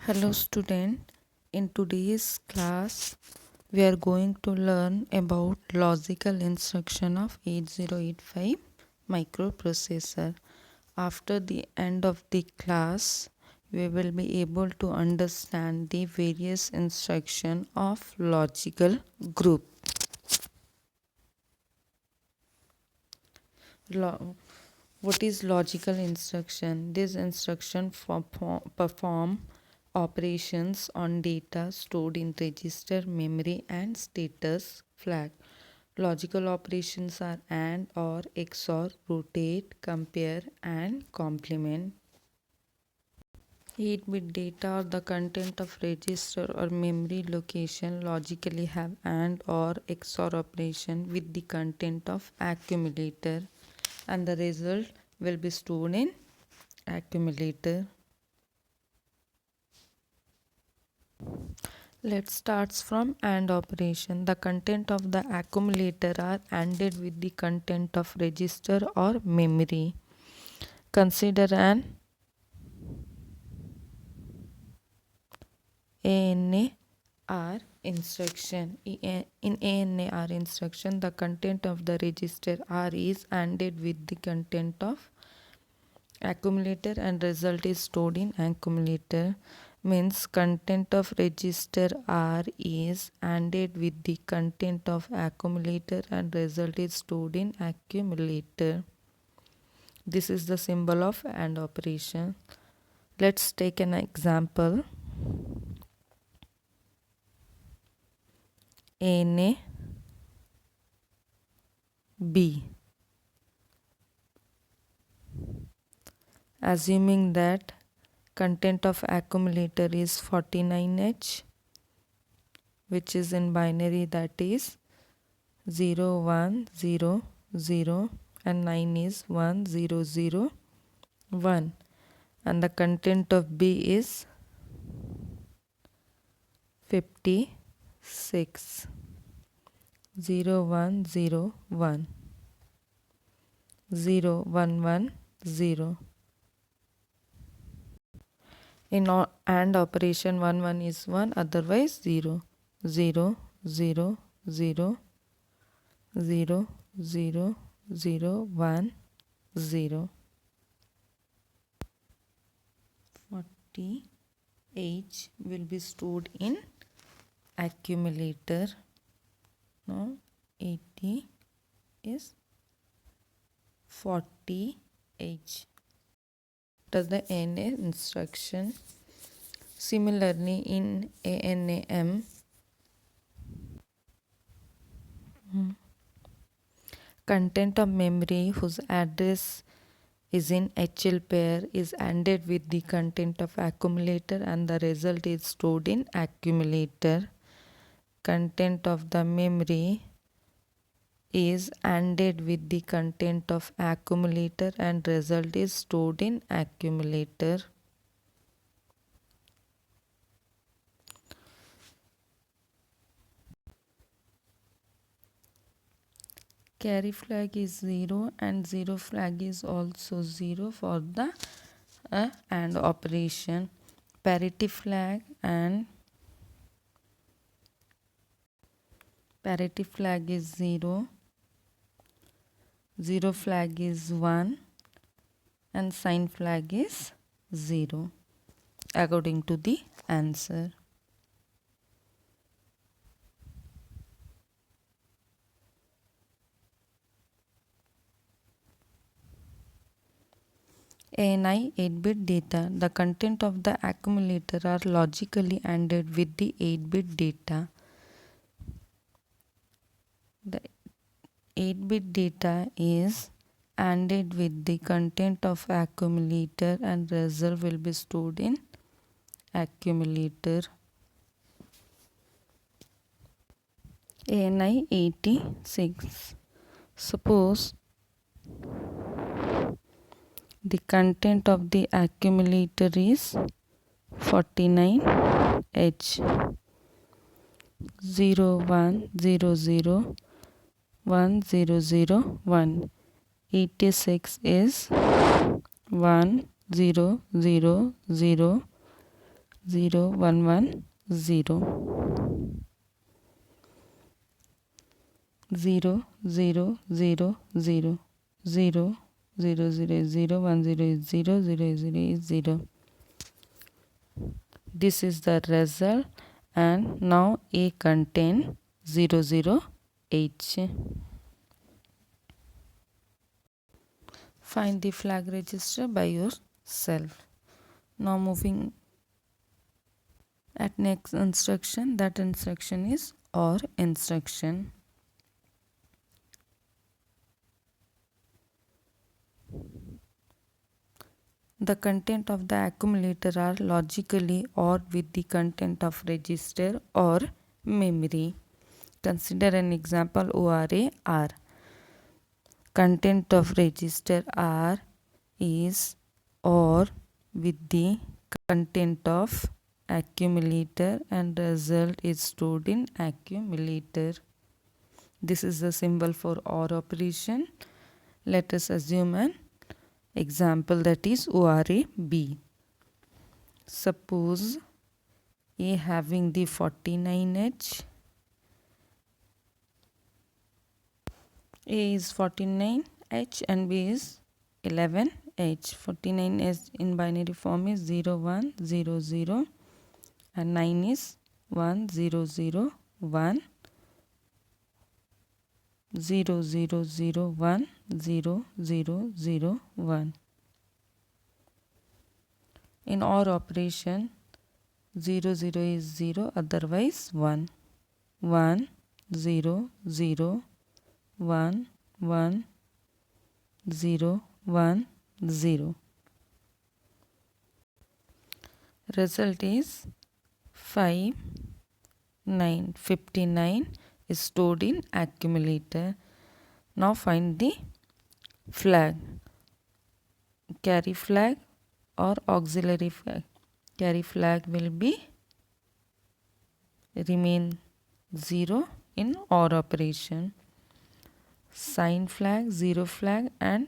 Hello student, in today's class we are going to learn about logical instruction of 8085 microprocessor. After the end of the class we will be able to understand the various instruction of logical group. What is logical instruction? This instruction perform operations on data stored in register, memory and status flag. Logical operations are AND, OR, XOR, rotate, compare and complement. 8-bit data or the content of register or memory location logically have AND or XOR operation with the content of accumulator, and the result will be stored in accumulator. Let's start from AND operation. The content of the accumulator are ANDed with the content of register or memory. Consider an ANAR instruction. In ANAR instruction, the content of the register R is ANDed with the content of accumulator and result is stored in accumulator. Means content of register R is ANDed with the content of accumulator and result is stored in accumulator. This is the symbol of AND operation. Let's take an example. NA B. Assuming that content of accumulator is 49H, which is in binary, that is 0 1 0 0 and 9 is 1 0 0 1, and the content of B is 56 0 1 0 1 0 1 1 0. In AND operation 1 1 is 1, otherwise 0 0 0 0 0 0 0 1 0. 40H will be stored in accumulator. Now 80 is 40H. Does the NA instruction. Similarly, in ANAM, content of memory whose address is in HL pair is ANDed with the content of accumulator and the result is stored in accumulator. Content of the memory is ANDed with the content of accumulator and result is stored in accumulator. Carry flag is 0 and 0 flag is also 0 for the AND operation. Parity flag and parity flag is 0, 0 flag is 1 and sign flag is 0 according to the answer. ANI 8-bit data. The content of the accumulator are logically ANDed with the 8-bit data. The 8-bit data is ANDed with the content of accumulator and result will be stored in accumulator. ANI 86. Suppose the content of the accumulator is 49H. 0 1 0 0 1 0 0 1. 86 is 1 0 0 0 0 1 1 0 0 0 0 0 0 0 0 is 0 1 0 is 0 0 0 is 0. This is the result, and now A contain 0 0 H. Find the flag register by yourself. Now moving at next instruction. That instruction is OR instruction. The content of the accumulator are logically OR with the content of register or memory. Consider an example ORA R. Content of register R is OR with the content of accumulator, and result is stored in accumulator. This is the symbol for OR operation. Let us assume an example, that is ORA B. Suppose A having the 49H, A is 49H and B is 11H. 49H in binary form is 0 1 0 0 and 9 is 1 0 0 1 0 0 0 1 0 0 0 1. In OR operation, 0 0 is 0, otherwise 1 1 0 0 1 1 0 1 0. Result is 5 9. 59 is stored in accumulator. Now find the flag, carry flag or auxiliary flag. Carry flag will be remain 0 in OR operation. Sign flag, zero flag and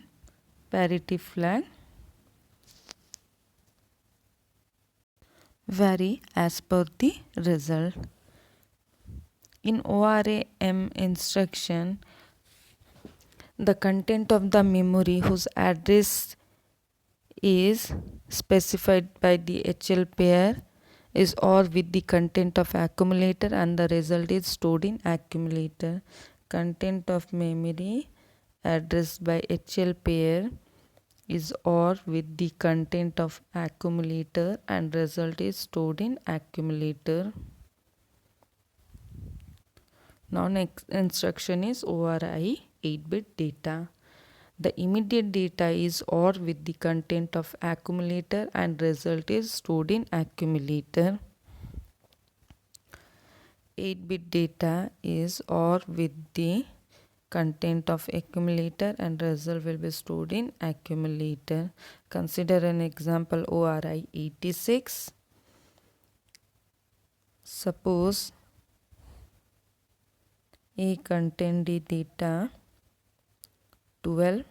parity flag vary as per the result. In ORA M instruction, the content of the memory whose address is specified by the HL pair is OR with the content of accumulator, and the result is stored in accumulator. Content of memory addressed by HL pair is OR with the content of accumulator, and result is stored in accumulator. Now next instruction is ORI 8-bit data. The immediate data is OR with the content of accumulator, and result is stored in accumulator. 8-bit data is OR with the content of accumulator, and result will be stored in accumulator. Consider an example ORI 86. Suppose A contain the data 12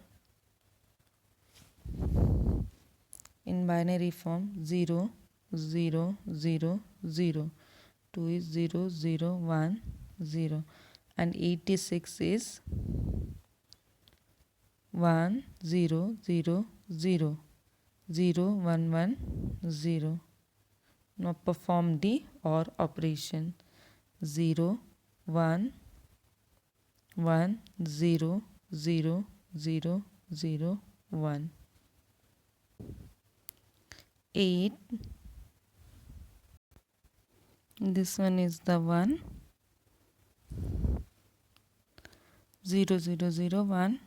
in binary form 0 0 0 0. 2 is 0 0 1 0 and 86 is 1 0 0 0 0 1 1 0. Now perform the OR operation. 0 1 1 0 0 0 0 1. 8. This one is the 1. 0 0 0 1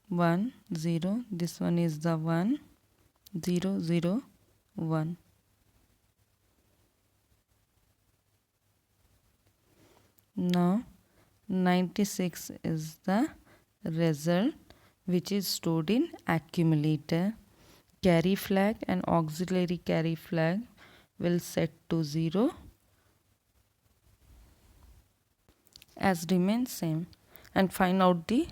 1 0. This one is the 1 0 0 1. Now 96 is the result which is stored in accumulator. Carry flag and auxiliary carry flag will set to 0 as remain same, and find out the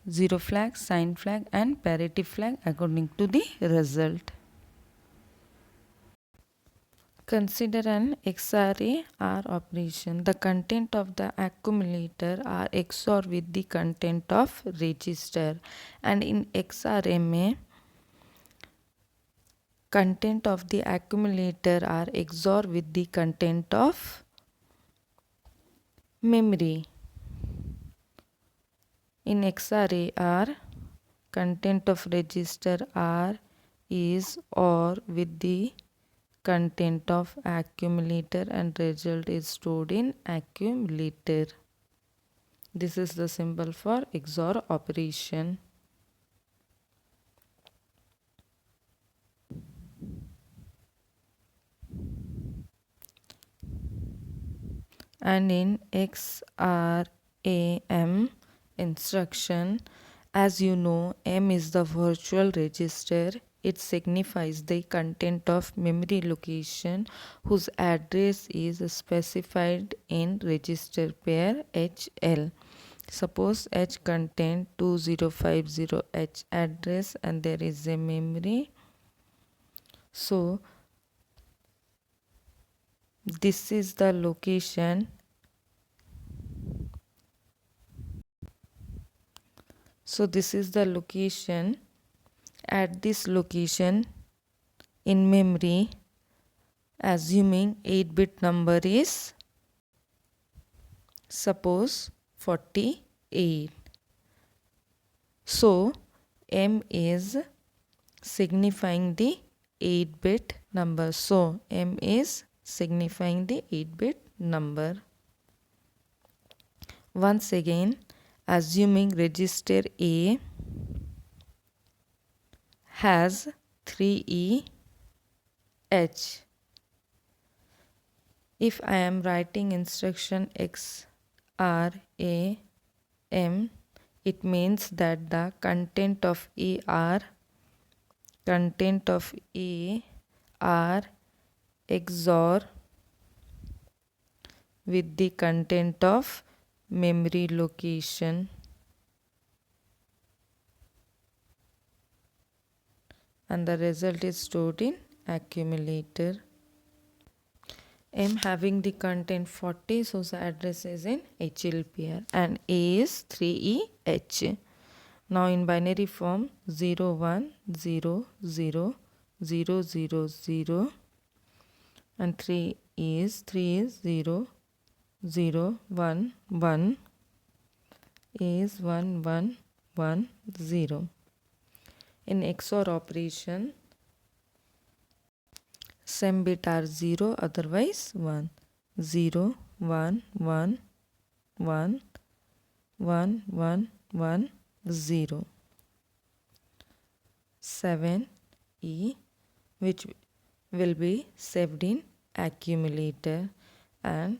zero flag, sign flag and parity flag according to the result. Consider an XRA R operation. The content of the accumulator are XOR with the content of register, and in XRMA content of the accumulator are XOR with the content of memory. In XRA R, content of register R is OR with the content of accumulator and result is stored in accumulator. This is the symbol for XOR operation. And in XRAM instruction, as you know, M is the virtual register. It signifies the content of memory location whose address is specified in register pair HL. Suppose H content 2050H address and there is a memory. So this is the location. So this is the location. At this location in memory, assuming 8-bit number is suppose 48. So M is signifying the 8-bit number. So M is signifying the 8-bit number. Once again, assuming register A has 3EH. If I am writing instruction XRAM, it means that the content of A are XOR with the content of memory location, and the result is stored in accumulator. M having the content 40, so the address is in HLPR, and A is 3EH. Now in binary form 0 1 0 0 0 0 0 and 3 is 0 0 1 1 is 1 1 1 0. In XOR operation, same bit are 0, otherwise 1. 0 1 1 1 1 1 1 0. 7E, which will be saved in accumulator, and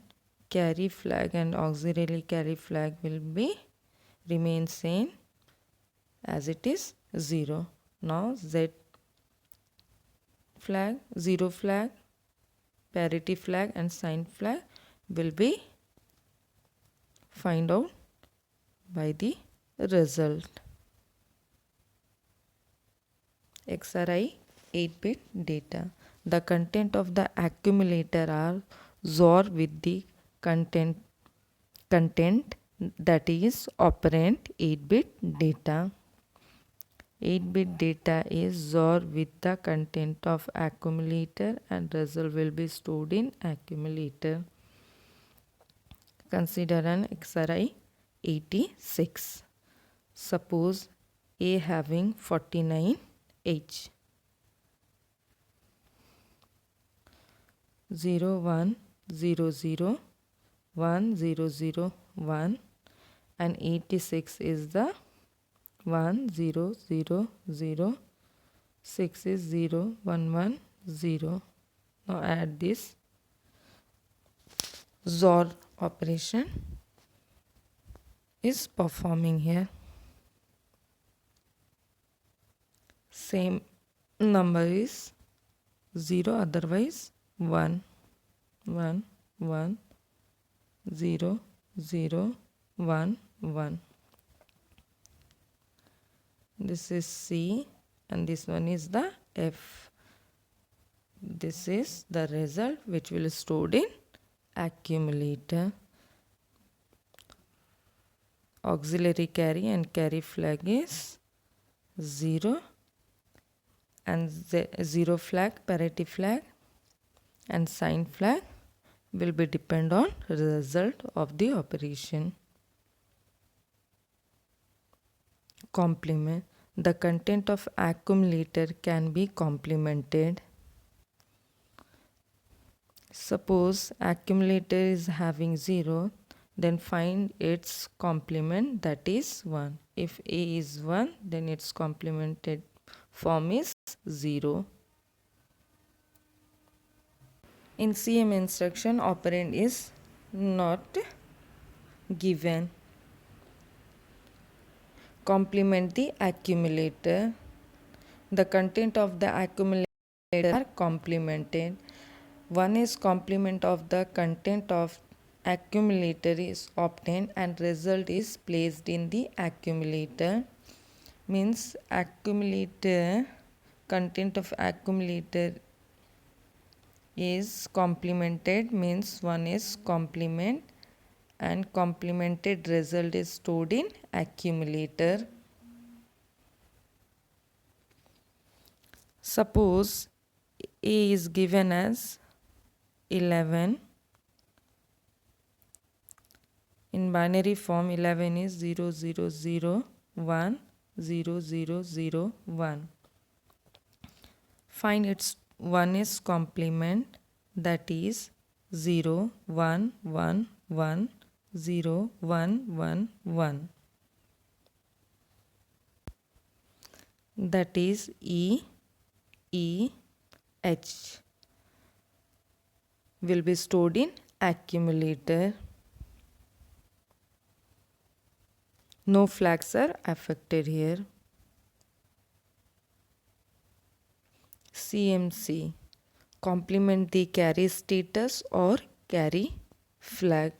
carry flag and auxiliary carry flag will be remain same as it is 0. Now Z flag, 0 flag, parity flag and sign flag will be find out by the result. XRI 8-bit data. The content of the accumulator are XOR with the content that is operand 8-bit data. 8-bit data is XOR with the content of accumulator and result will be stored in accumulator. Consider an XRI 86. Suppose A having 49H. 0 1 0 0 1 0 0 1 and 86 is the 1 0 0 0 6 is 0 1 1 0. Now add this XOR operation is performing here. Same number is 0, otherwise 1 1 1 0 0 1 1. This is C and this one is the F. This is the result which will stored in accumulator. Auxiliary carry and carry flag is 0, and 0 flag, parity flag and sign flag will be depend on result of the operation. Complement. The content of accumulator can be complemented. Suppose accumulator is having 0, then find its complement, that is 1. If A is 1, then its complemented form is 0. In CM instruction, operand is not given. Complement the accumulator. The content of the accumulator are complemented. One is complement of the content of accumulator is obtained and result is placed in the accumulator. Means accumulator, content of accumulator is complemented, means one is complement and complemented result is stored in accumulator. Suppose A is given as 11. In binary form, 11 is 0 0 0 1 0 0 0 1. Find its 1 is complement, that is 0 1 1 1 0 1 1 1. That is E E H will be stored in accumulator. No flags are affected here. CMC. Complement the carry status or carry flag.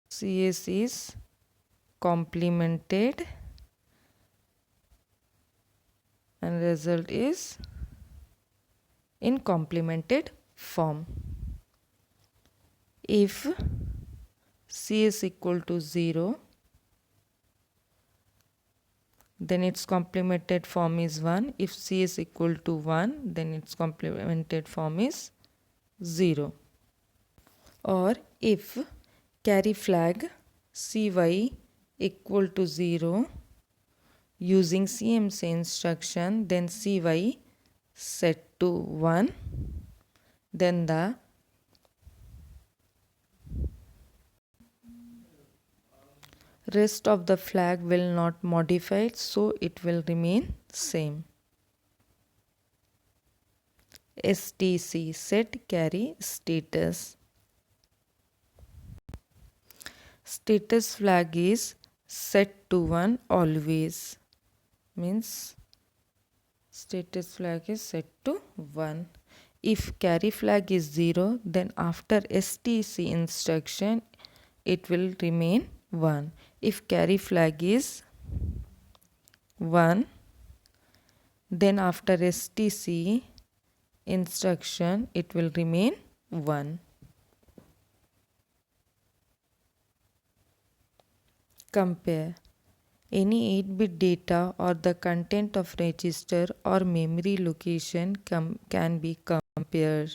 CS is complemented and result is in complemented form. If C is equal to 0, then its complemented form is 1. If C is equal to 1, then its complemented form is 0. Or if carry flag CY equal to 0, using CMC instruction, then CY set to 1, then the rest of the flag will not modify, so it will remain same. STC, set carry status. Status flag is set to 1 always. Means status flag is set to 1. If carry flag is 0, then after STC instruction it will remain 1. If carry flag is 1, then after STC instruction it will remain 1. Compare. Any 8-bit data or the content of register or memory location can be compared.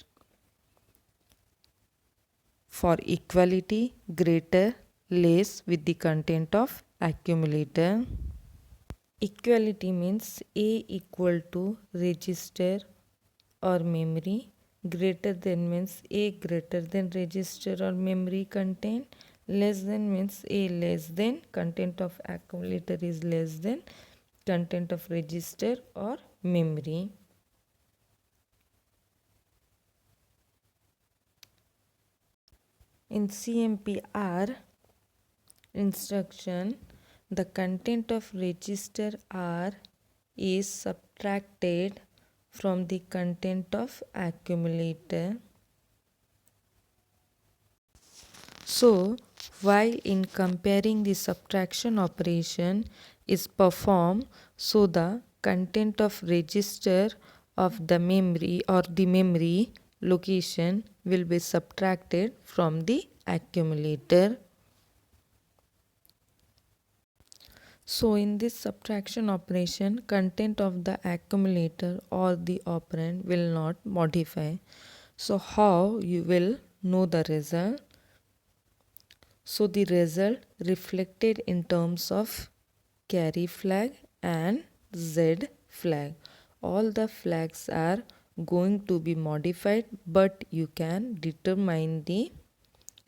For equality, greater, less with the content of accumulator. Equality means A equal to register or memory. Greater than means A greater than register or memory content. Less than means A less than, content of accumulator is less than content of register or memory. In CMPR instruction, the content of register R is subtracted from the content of accumulator. So, while in comparing, the subtraction operation is performed, so the content of register of the memory or the memory location will be subtracted from the accumulator. So in this subtraction operation, content of the accumulator or the operand will not modify. So how you will know the result? So the result reflected in terms of carry flag and Z flag. All the flags are going to be modified, but you can determine the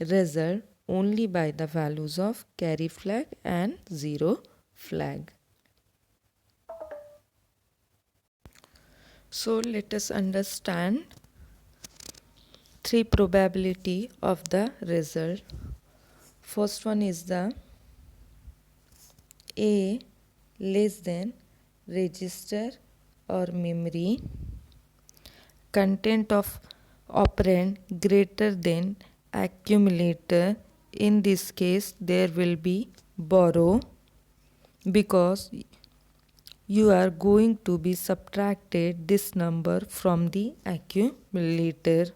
result only by the values of carry flag and zero flag. So let us understand three probability of the result. First one is the A less than register or memory, content of operand greater than accumulator. In this case there will be borrow, because you are going to be subtracted this number from the accumulator.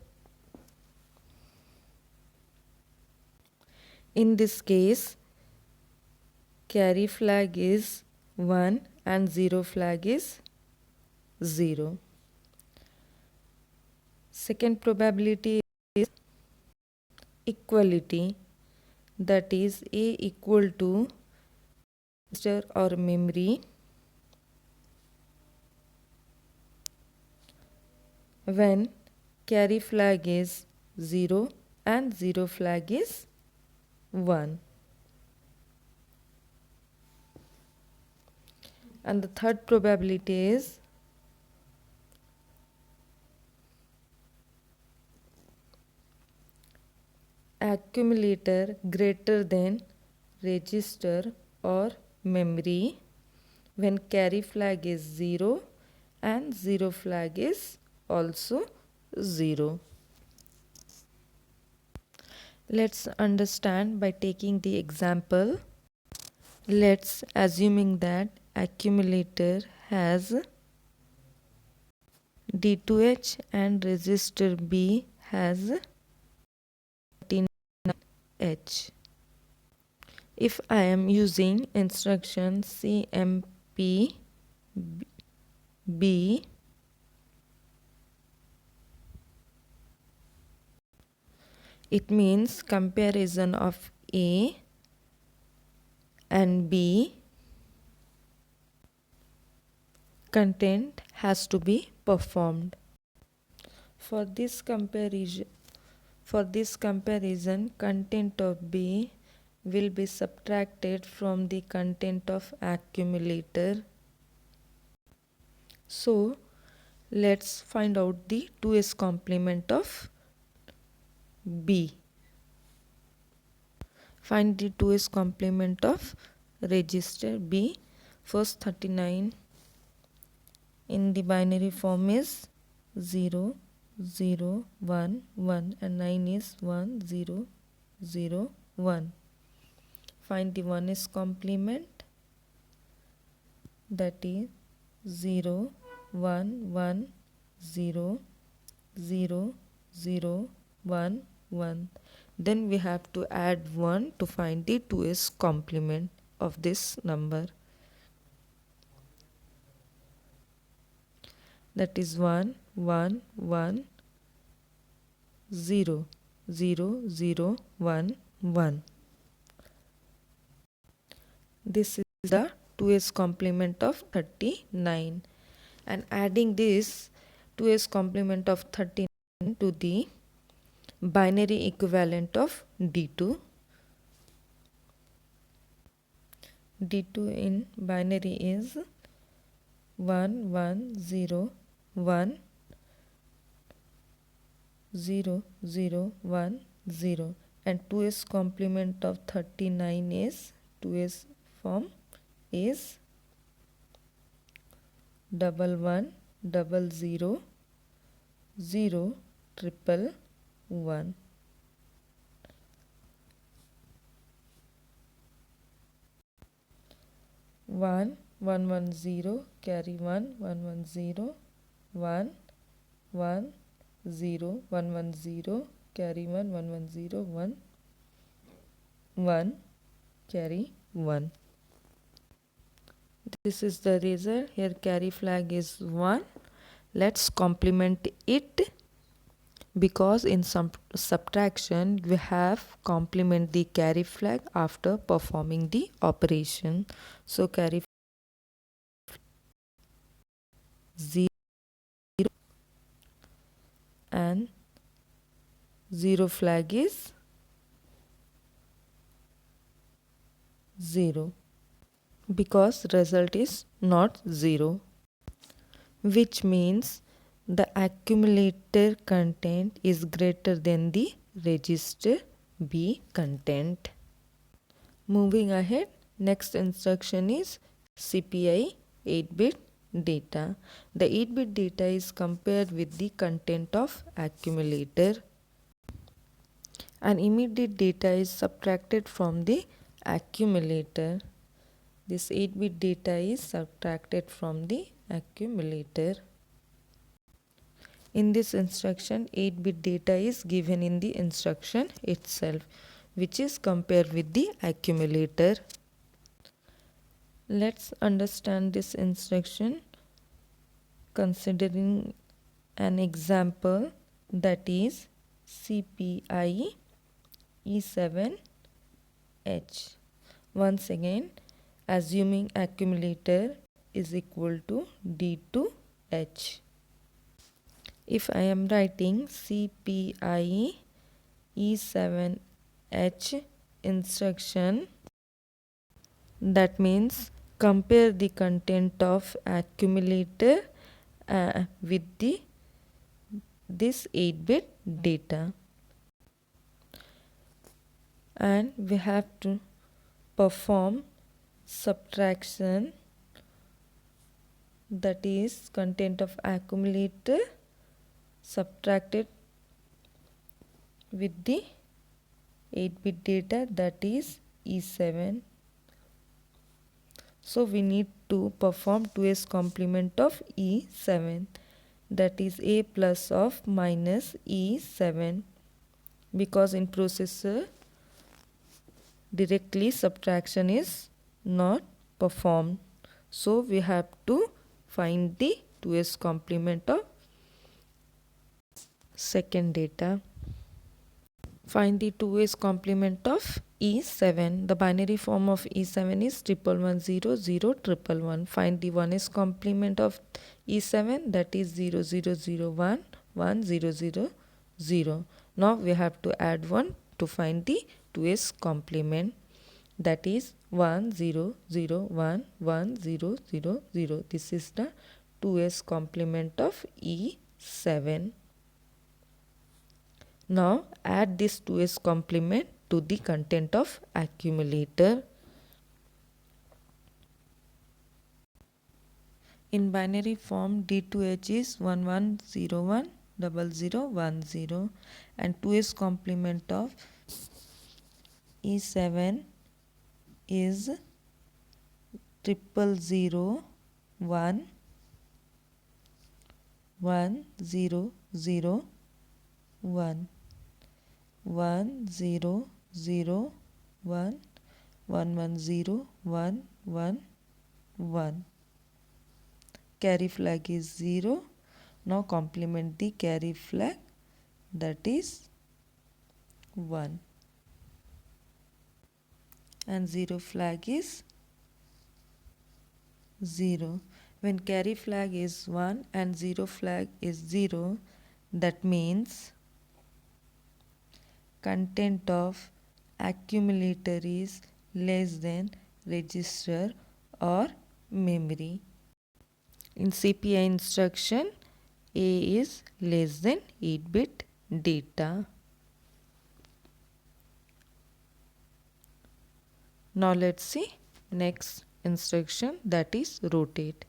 In this case, carry flag is 1 and zero flag is 0. Second probability is equality, that is A equal to register or memory when carry flag is 0 and zero flag is 1. And the third probability is accumulator greater than register or memory when carry flag is 0 and zero flag is also 0. Let's understand by taking the example. Let's assuming that accumulator has D2H and register B has 39H. If I am using instruction CMP B, it means comparison of A and B content has to be performed. For this comparison, content of B will be subtracted from the content of accumulator. So let's find out the 2s complement of B. Find the 2s complement of register B. First 39 in the binary form is 0 0 1 1 and 9 is 1 0 0 1. Find the 1s complement, that is 0 1 1 0 0 0 1 1. Then we have to add 1 to find the 2s complement of this number, that is 1 1 1 0 0 0 1 1. This is the 2s complement of 39, and adding this 2s complement of 39 to the binary equivalent of D2. D2 in binary is 1 1 0 1 0 0 1 0, and 2s complement of 39 is 2s form is 1 1 0 0 0 triple 1. One 1 1 0 carry 1 1 1 0 1 1 0 1 1 0 carry 1 1 1 0 1 1 carry 1. This is the result. Here carry flag is 1. Let's complement it, because in some subtraction we have complement the carry flag after performing the operation. So carry 0 and 0 flag is 0, because result is not 0, which means the accumulator content is greater than the register B content. Moving ahead, next instruction is CPI 8-bit data. The 8-bit data is compared with the content of accumulator, and immediate data is subtracted from the accumulator. This 8-bit data is subtracted from the accumulator. In this instruction, 8-bit data is given in the instruction itself, which is compared with the accumulator. Let's understand this instruction considering an example, that is CPI E7H. Once again, assuming accumulator is equal to D to H. If I am writing CPI E7H instruction, that means compare the content of accumulator with this 8-bit data, and we have to perform subtraction, that is content of accumulator subtracted with the 8-bit data, that is E7. So we need to perform 2s complement of E7, that is A plus of minus E7, because in processor directly subtraction is not performed. So we have to find the 2s complement of second data. Find the 2s complement of E7. The binary form of E7 is 11100111. Find the 1s complement of E7, that is 0001 1000. Now we have to add 1 to find the 2s complement, that is 1001 1000. This is the 2s complement of E7. Now add this 2s complement to the content of accumulator. In binary form, D2H is 1101 0010, and 2s complement of E7 is 0001 1001 1001 110111. Carry flag is 0. Now complement the carry flag, that is 1, and 0 flag is 0. When carry flag is 1 and 0 flag is 0, that means content of accumulator is less than register or memory. In CPI instruction, A is less than 8-bit data. Now let's see next instruction, that is rotate.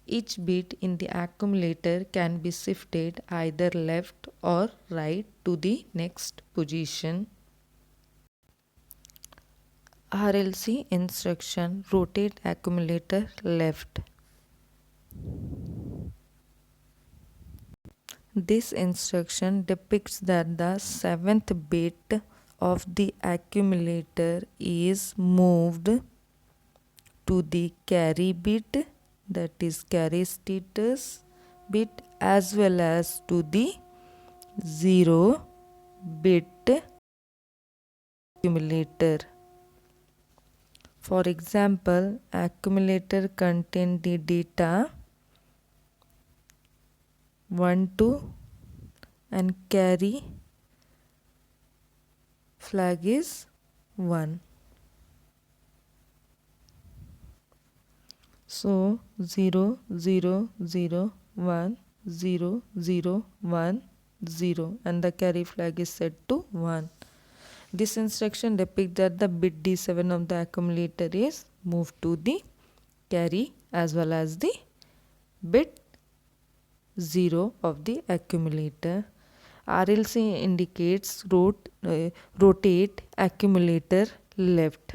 Each bit in the accumulator can be shifted either left or right to the next position. RLC instruction, rotate accumulator left. This instruction depicts that the 7th bit of the accumulator is moved to the carry bit, that is carry status bit, as well as to the 0 bit accumulator. For example, accumulator contain the data 1 2 and carry flag is 1. So 0 0 0 1 0 0 1 0 and the carry flag is set to 1. This instruction depicts that the bit D7 of the accumulator is moved to the carry as well as the bit 0 of the accumulator. RLC indicates rotate accumulator left.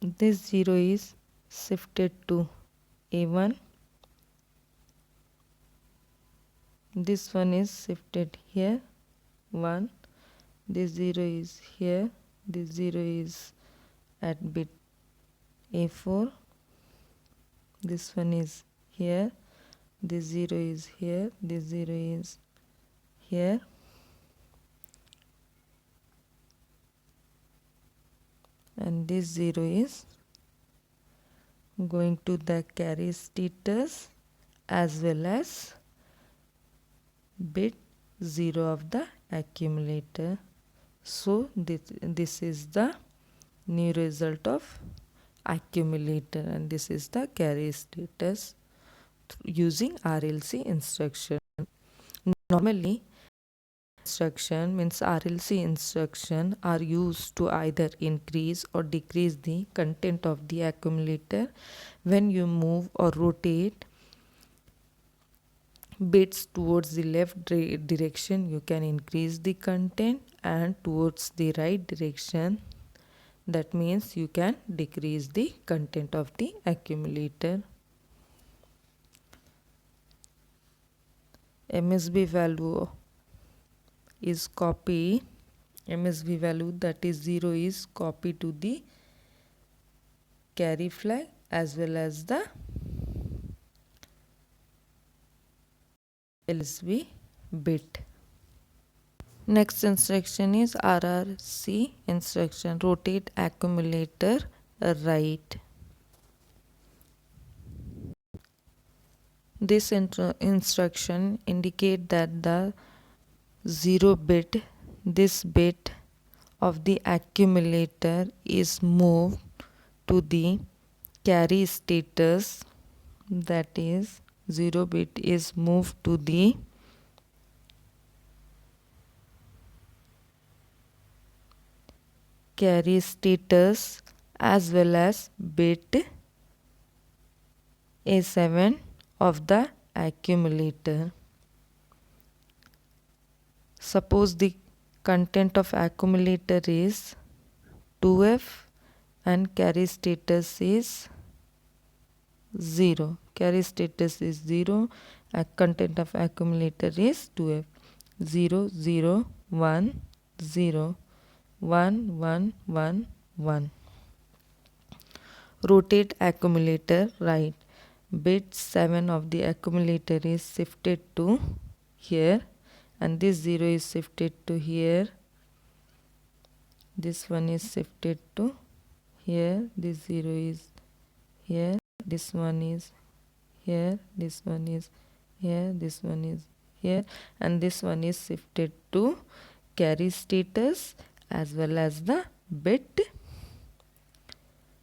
This 0 is shifted to A1. This one is shifted here 1. This 0 is here. This 0 is at bit A4. This one is here. This 0 is here. This 0 is here. And this 0 is going to the carry status as well as bit 0 of the accumulator. So this is the new result of accumulator, and this is the carry status using RLC instruction. Normally instruction means RLC instruction are used to either increase or decrease the content of the accumulator. When you move or rotate bits towards the left direction, you can increase the content, and towards the right direction, that means you can decrease the content of the accumulator. MSB value is copy. MSB value, that is 0, is copy to the carry flag as well as the LSB bit. Next instruction is Rrc instruction, rotate accumulator right. This instruction indicate that the 0 bit, this bit of the accumulator is moved to the carry status, that is 0 bit is moved to the carry status as well as bit A7 of the accumulator. Suppose the content of accumulator is 2F and carry status is 0. Carry status is 0. Content of accumulator is 2F. 0 0 1 0 1 1 1 1. Rotate accumulator right. Bit 7 of the accumulator is shifted to here, and this 0 is shifted to here. This one is shifted to here. This 0 is here. This one is here. This one is here. This one is here, and this one is shifted to carry status as well as the bit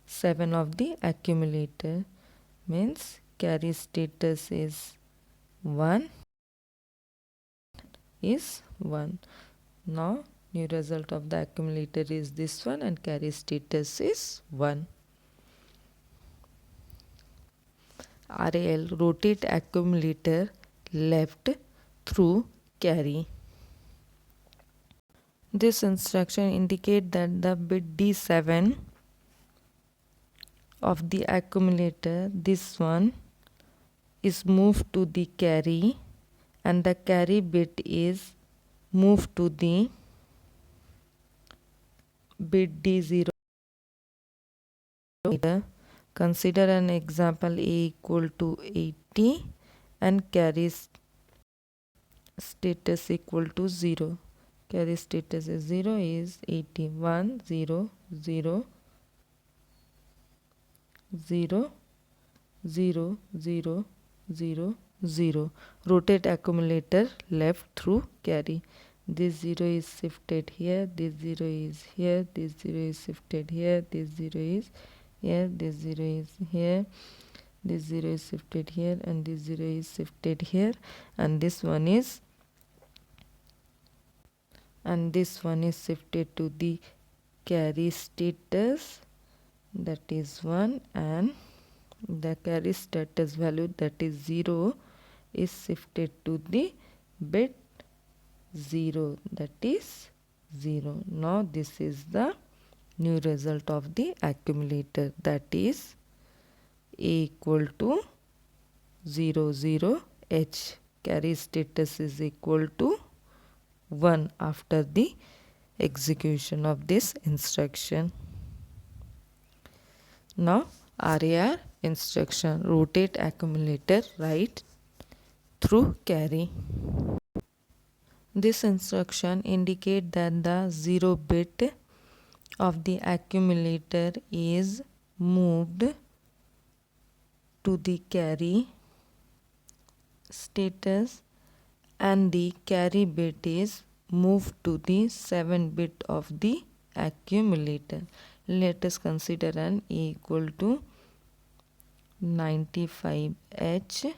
7 of the accumulator. Means carry status is 1 is 1. Now new result of the accumulator is this one, and carry status is 1. RAL, rotate accumulator left through carry. This instruction indicate that the bit D7 of the accumulator, this one, is moved to the carry, and the carry bit is moved to the bit D0. Consider an example: A equal to 80 and carry status equal to 0. Carry status is 0 is 80. 1 0 0 0 0 0 0 0. Rotate accumulator left through carry. This 0 is shifted here, this 0 is here, this 0 is shifted here, this 0 is here, this 0 is here, this 0 is shifted here, and this 0 is shifted here, and this one is shifted to the carry status, that is 1, and the carry status value, that is 0, is shifted to the bit 0, that is 0. Now this is the new result of the accumulator, that is A equal to 0 0 H. Carry status is equal to 1 after the execution of this instruction. Now RAR instruction, rotate accumulator right through carry. This instruction indicates that the 0 bit of the accumulator is moved to the carry status, and the carry bit is moved to the 7 bit of the accumulator. Let us consider an A equal to 95H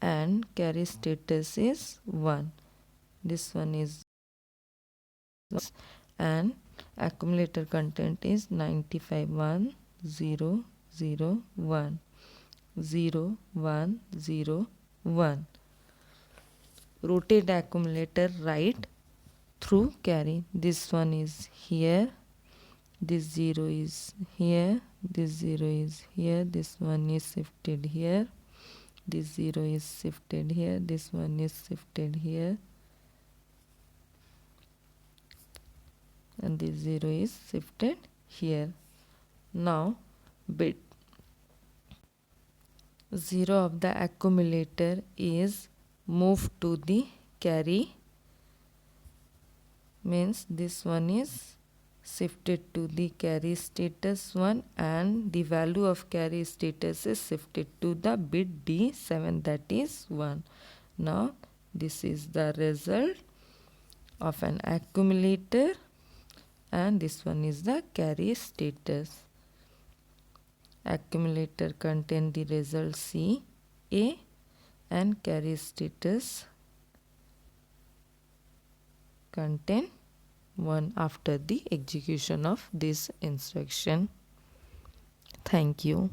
and carry status is 1. This one is, and accumulator content is 95 1 0 0 1 0 1 0 1. Rotate accumulator right through carry. This one is here, this 0 is here, this 0 is here, this one is shifted here, this 0 is shifted here, this one is shifted here, and this 0 is shifted here. Now bit 0 of the accumulator is moved to the carry, means this one is shifted to the carry status 1, and the value of carry status is shifted to the bit D7, that is 1. Now this is the result of an accumulator, and this one is the carry status. Accumulator contain the result C A, and carry status contain 1 after the execution of this instruction. Thank you.